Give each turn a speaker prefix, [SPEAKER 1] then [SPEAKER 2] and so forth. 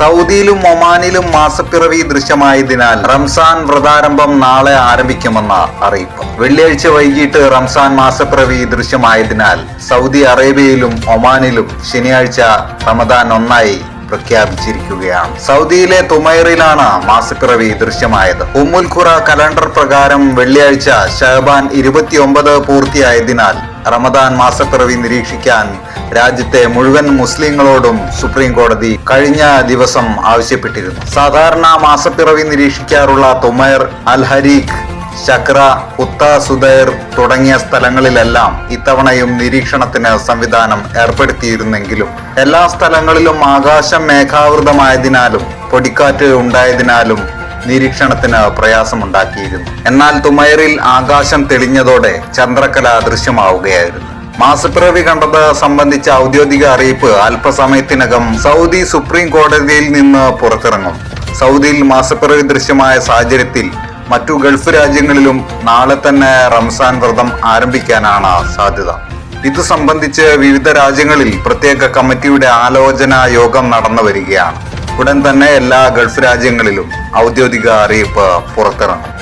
[SPEAKER 1] സൗദിയിലും ഒമാനിലും മാസപ്പിറവി ദൃശ്യമായതിനാൽ റംസാൻ വ്രതാരംഭം നാളെ ആരംഭിക്കുമെന്ന അറിയിപ്പ്. വെള്ളിയാഴ്ച വൈകിട്ട് റംസാൻ മാസപ്പിറവി ദൃശ്യമായതിനാൽ സൗദി അറേബ്യയിലും ഒമാനിലും ശനിയാഴ്ച റമദാൻ 1 പ്രഖ്യാപിച്ചിരിക്കുകയാണ്. സൗദിയിലെ തുമൈറിലാണ് മാസപ്പിറവി ദൃശ്യമായത്. ഉമ്മുൽ ഖുറ കലണ്ടർ പ്രകാരം വെള്ളിയാഴ്ച ശഅബാൻ 29 പൂർത്തിയായതിനാൽ റമദാൻ മാസപ്പിറവി നിരീക്ഷിക്കാൻ രാജ്യത്തെ മുഴുവൻ മുസ്ലിങ്ങളോടും സുപ്രീം കോടതി കഴിഞ്ഞ ദിവസം ആവശ്യപ്പെട്ടിരുന്നു. സാധാരണ മാസപ്പിറവി നിരീക്ഷിക്കാറുള്ള തുമൈർ, അൽ ഹരീഖ്, ശക്ര, ഉത്ത സുദൈർ തുടങ്ങിയ സ്ഥലങ്ങളിലെല്ലാം ഇത്തവണയും നിരീക്ഷണത്തിന് സംവിധാനം ഏർപ്പെടുത്തിയിരുന്നെങ്കിലും എല്ലാ സ്ഥലങ്ങളിലും ആകാശം മേഘാവൃതമായതിനാലും പൊടിക്കാറ്റ് ഉണ്ടായതിനാലും നിരീക്ഷണത്തിന് പ്രയാസമുണ്ടാക്കിയിരുന്നു. എന്നാൽ തുമൈറിൽ ആകാശം തെളിഞ്ഞതോടെ ചന്ദ്രക്കല ദൃശ്യമാവുകയായിരുന്നു. മാസപ്പിറവി കണ്ടത് സംബന്ധിച്ച ഔദ്യോഗിക അറിയിപ്പ് അല്പസമയത്തിനകം സൗദി സുപ്രീം കോടതിയിൽ നിന്ന് പുറത്തിറങ്ങും. സൗദിയിൽ മാസപ്പിറവി ദൃശ്യമായ സാഹചര്യത്തിൽ മറ്റു ഗൾഫ് രാജ്യങ്ങളിലും നാളെ തന്നെ റംസാൻ വ്രതം ആരംഭിക്കാനാണ് സാധ്യത. ഇത് സംബന്ധിച്ച് വിവിധ രാജ്യങ്ങളിൽ പ്രത്യേക കമ്മിറ്റിയുടെ ആലോചനാ യോഗം നടന്നു വരികയാണ്. ഉടൻ തന്നെ എല്ലാ ഗൾഫ് രാജ്യങ്ങളിലും ഔദ്യോഗിക അറിയിപ്പ് പുറത്തിറങ്ങും.